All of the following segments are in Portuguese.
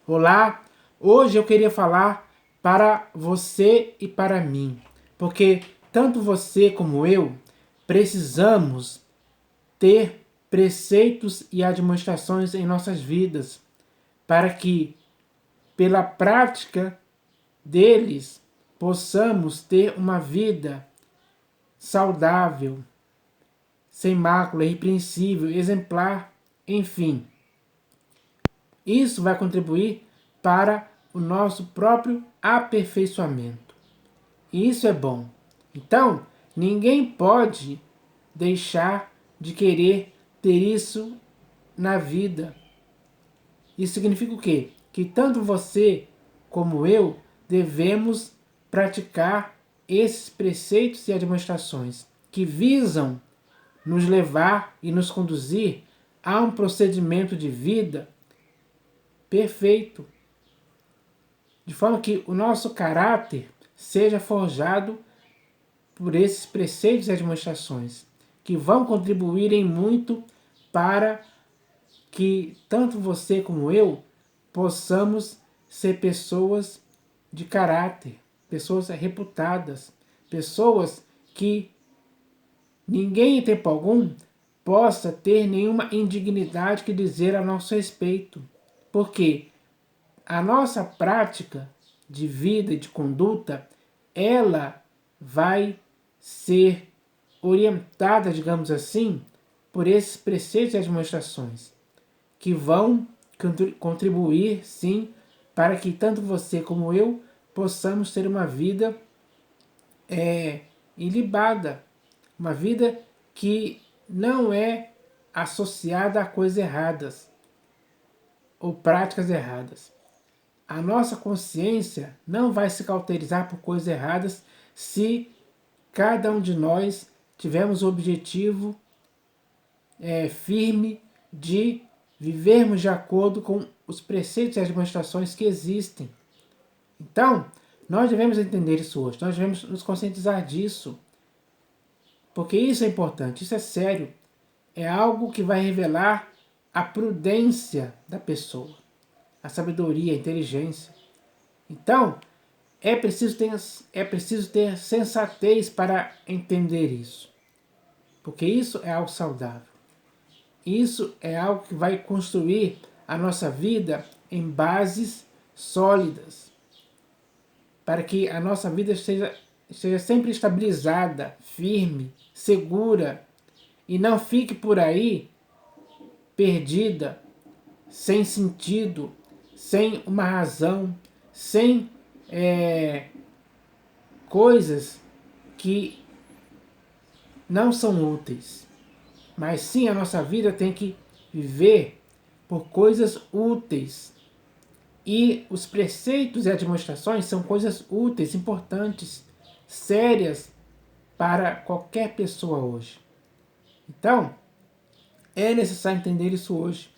Olá, hoje eu queria falar para você e para mim, porque tanto você como eu precisamos ter preceitos e administrações em nossas vidas, para que, pela prática deles, possamos ter uma vida saudável, sem mácula, irrepreensível, exemplar, enfim. Isso vai contribuir para o nosso próprio aperfeiçoamento. E isso é bom. Então, ninguém pode deixar de querer ter isso na vida. Isso significa o quê? Que tanto você como eu devemos praticar esses preceitos e administrações que visam nos levar e nos conduzir a um procedimento de vida perfeito, de forma que o nosso caráter seja forjado por esses preceitos e administrações, que vão contribuir em muito para que tanto você como eu possamos ser pessoas de caráter, pessoas reputadas, pessoas que ninguém em tempo algum possa ter nenhuma indignidade que dizer a nosso respeito. Porque a nossa prática de vida e de conduta, ela vai ser orientada, digamos assim, por esses preceitos e administrações, que vão contribuir, sim, para que tanto você como eu possamos ter uma vida ilibada, uma vida que não é associada a coisas erradas ou práticas erradas. A nossa consciência não vai se cauterizar por coisas erradas se cada um de nós tivermos o objetivo firme de vivermos de acordo com os preceitos e as demonstrações que existem. Então, nós devemos entender isso hoje, nós devemos nos conscientizar disso, porque isso é importante, isso é sério, é algo que vai revelar a prudência da pessoa, a sabedoria, a inteligência. Então, é preciso ter sensatez para entender isso, porque isso é algo saudável. Isso é algo que vai construir a nossa vida em bases sólidas, para que a nossa vida esteja sempre estabilizada, firme, segura, e não fique por aí perdida, sem sentido, sem uma razão, sem coisas que não são úteis. Mas sim, a nossa vida tem que viver por coisas úteis. E os preceitos e as demonstrações são coisas úteis, importantes, sérias para qualquer pessoa hoje. Então, é necessário entender isso hoje.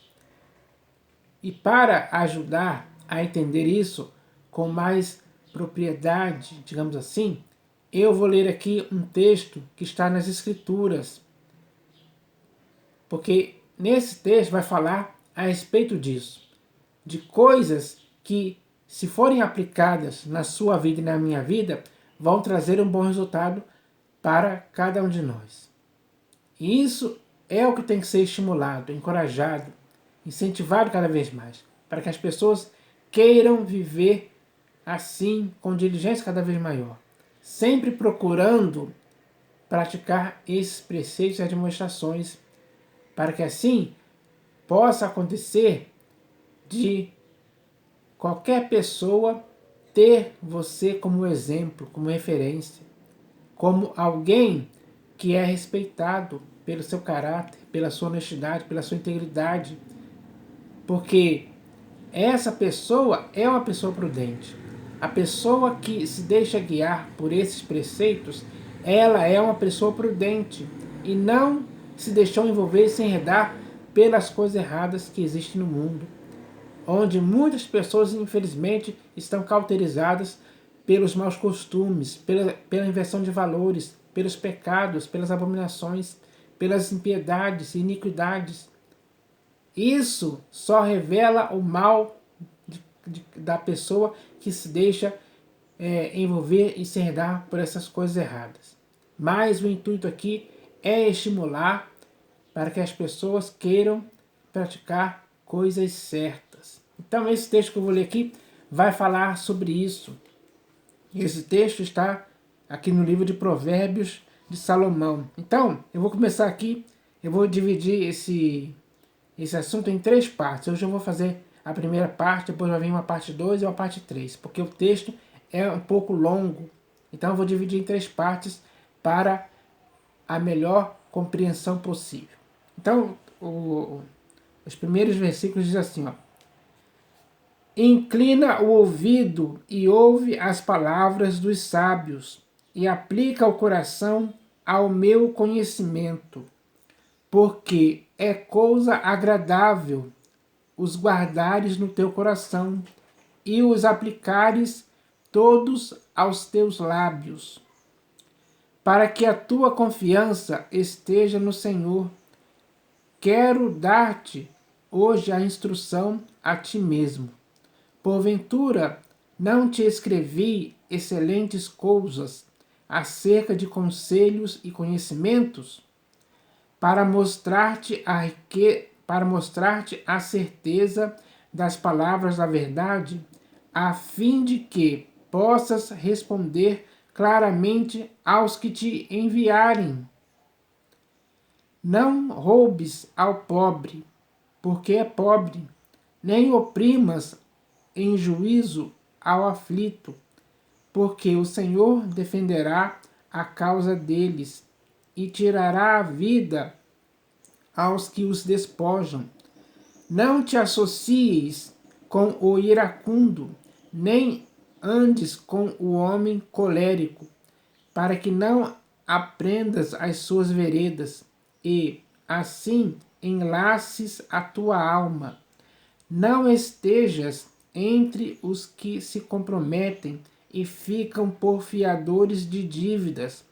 E para ajudar a entender isso com mais propriedade, digamos assim, eu vou ler aqui um texto que está nas Escrituras. Porque nesse texto vai falar a respeito disso, de coisas que, se forem aplicadas na sua vida e na minha vida, vão trazer um bom resultado para cada um de nós. E isso é o que tem que ser estimulado, encorajado, incentivado cada vez mais, para que as pessoas queiram viver assim, com diligência cada vez maior, sempre procurando praticar esses preceitos e as demonstrações, para que assim possa acontecer de qualquer pessoa ter você como exemplo, como referência, como alguém que é respeitado pelo seu caráter, pela sua honestidade, pela sua integridade, porque essa pessoa é uma pessoa prudente. A pessoa que se deixa guiar por esses preceitos, ela é uma pessoa prudente e não se deixou envolver e se enredar pelas coisas erradas que existem no mundo, onde muitas pessoas, infelizmente, estão cauterizadas pelos maus costumes, pela inversão de valores, pelos pecados, pelas abominações, pelas impiedades e iniquidades. Isso só revela o mal da pessoa que se deixa envolver e se enredar por essas coisas erradas. Mas o intuito aqui é estimular para que as pessoas queiram praticar coisas certas. Então esse texto que eu vou ler aqui vai falar sobre isso. Esse texto está aqui no livro de Provérbios de Salomão. Então, eu vou começar aqui, eu vou dividir esse assunto em 3 partes. Hoje eu vou fazer a primeira parte, depois vai vir uma parte 2 e uma parte 3, porque o texto é um pouco longo. Então eu vou dividir em 3 partes para a melhor compreensão possível. Então, os primeiros versículos dizem assim, ó: Inclina o ouvido e ouve as palavras dos sábios, e aplica o coração ao meu conhecimento, porque é coisa agradável os guardares no teu coração e os aplicares todos aos teus lábios, para que a tua confiança esteja no Senhor. Quero dar-te hoje a instrução a ti mesmo. Porventura, não te escrevi excelentes coisas acerca de conselhos e conhecimentos, para mostrar-te a certeza das palavras da verdade, a fim de que possas responder claramente aos que te enviarem. Não roubes ao pobre, porque é pobre, nem oprimas em juízo ao aflito, porque o Senhor defenderá a causa deles e tirará a vida aos que os despojam. Não te associes com o iracundo, nem andes com o homem colérico, para que não aprendas as suas veredas e, assim, enlaces a tua alma. Não estejas entre os que se comprometem e ficam por fiadores de dívidas,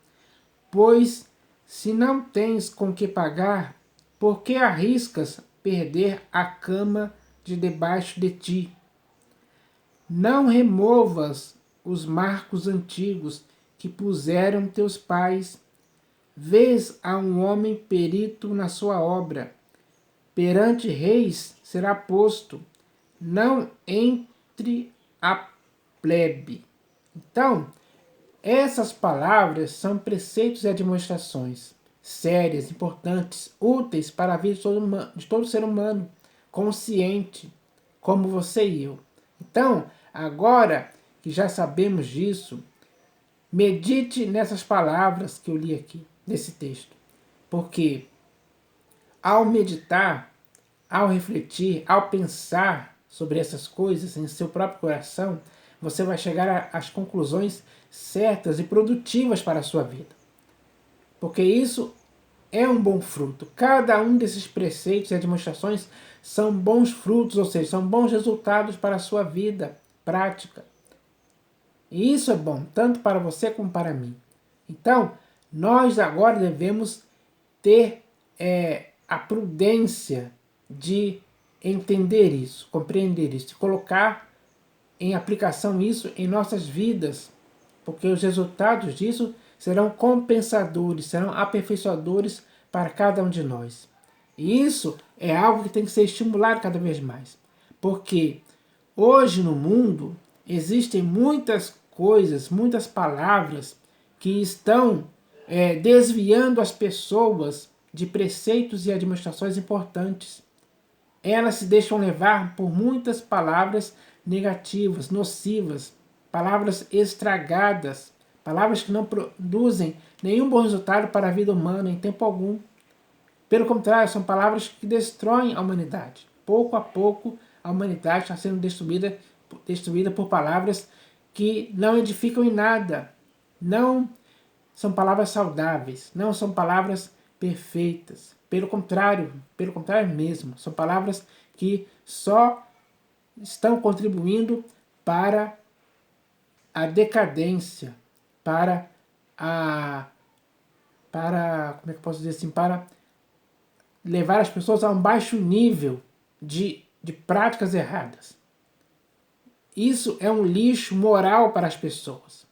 pois se não tens com que pagar, por que arriscas perder a cama de debaixo de ti? Não removas os marcos antigos que puseram teus pais. Vês a um homem perito na sua obra. Perante reis será posto, não entre a plebe. Então, essas palavras são preceitos e admoestações sérias, importantes, úteis para a vida de todo ser humano, consciente, como você e eu. Então, agora que já sabemos disso, medite nessas palavras que eu li aqui, nesse texto. Porque ao meditar, ao refletir, ao pensar sobre essas coisas em seu próprio coração, você vai chegar às conclusões certas e produtivas para a sua vida. Porque isso é um bom fruto. Cada um desses preceitos e demonstrações são bons frutos, ou seja, são bons resultados para a sua vida prática. E isso é bom, tanto para você como para mim. Então, nós agora devemos ter a prudência de entender isso, compreender isso, de colocar em aplicação isso em nossas vidas, porque os resultados disso serão compensadores, serão aperfeiçoadores para cada um de nós. E isso é algo que tem que ser estimulado cada vez mais, porque hoje no mundo existem muitas coisas, muitas palavras que estão desviando as pessoas de preceitos e administrações importantes. Elas se deixam levar por muitas palavras negativas, nocivas, palavras estragadas, palavras que não produzem nenhum bom resultado para a vida humana em tempo algum. Pelo contrário, são palavras que destroem a humanidade. Pouco a pouco, a humanidade está sendo destruída por palavras que não edificam em nada. Não são palavras saudáveis, não são palavras perfeitas. Pelo contrário mesmo, são palavras que só estão contribuindo para a decadência, para como é que eu posso dizer assim, para levar as pessoas a um baixo nível de práticas erradas. isso é um lixo moral para as pessoas.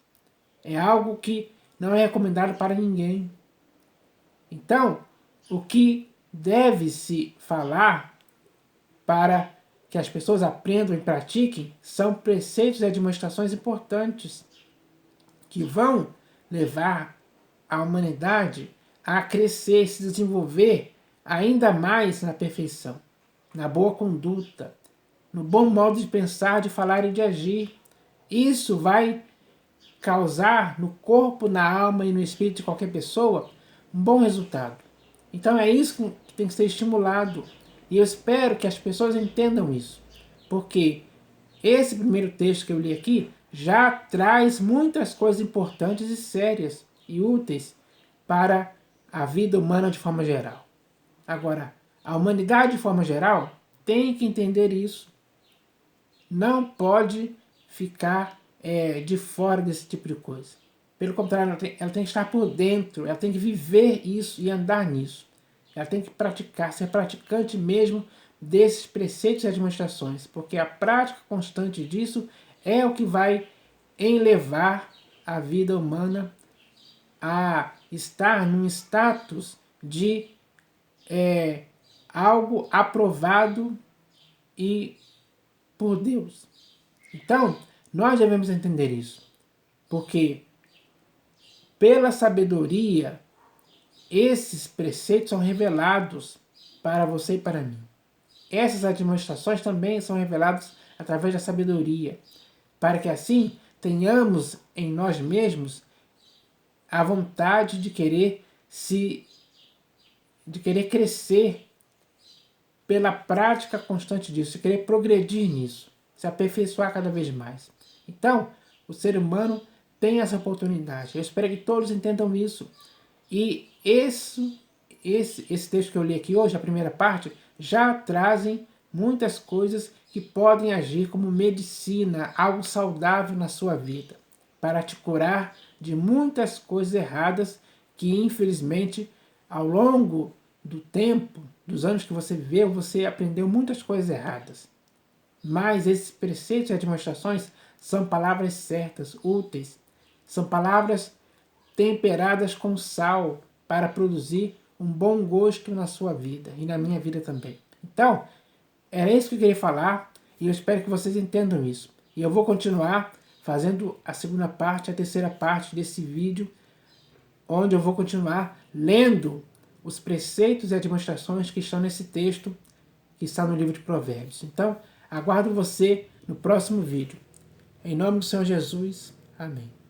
É algo que não é recomendado para ninguém. Então, o que deve-se falar para que as pessoas aprendam e pratiquem são preceitos e demonstrações importantes que vão levar a humanidade a crescer, se desenvolver ainda mais na perfeição, na boa conduta, no bom modo de pensar, de falar e de agir. Isso vai causar no corpo, na alma e no espírito de qualquer pessoa um bom resultado. Então é isso que tem que ser estimulado. E eu espero que as pessoas entendam isso. Porque esse primeiro texto que eu li aqui já traz muitas coisas importantes e sérias e úteis para a vida humana de forma geral. Agora, a humanidade de forma geral tem que entender isso. Não pode ficar de fora desse tipo de coisa. Pelo contrário, ela tem que estar por dentro, ela tem que viver isso e andar nisso. Ela tem que praticar, ser praticante mesmo desses preceitos e demonstrações, porque a prática constante disso é o que vai elevar a vida humana a estar num status de algo aprovado e por Deus. Então, nós devemos entender isso, porque pela sabedoria, esses preceitos são revelados para você e para mim. Essas administrações também são reveladas através da sabedoria, para que assim tenhamos em nós mesmos a vontade de querer crescer pela prática constante disso, de querer progredir nisso, se aperfeiçoar cada vez mais. Então, o ser humano tem essa oportunidade. Eu espero que todos entendam isso. E esse texto que eu li aqui hoje, a primeira parte, já trazem muitas coisas que podem agir como medicina, algo saudável na sua vida, para te curar de muitas coisas erradas que, infelizmente, ao longo do tempo, dos anos que você viveu, você aprendeu muitas coisas erradas. Mas esses preceitos e demonstrações são palavras certas, úteis. São palavras temperadas com sal para produzir um bom gosto na sua vida e na minha vida também. Então, era isso que eu queria falar e eu espero que vocês entendam isso. E eu vou continuar fazendo a segunda parte, a terceira parte desse vídeo, onde eu vou continuar lendo os preceitos e as demonstrações que estão nesse texto que está no livro de Provérbios. Então, aguardo você no próximo vídeo. Em nome do Senhor Jesus. Amém.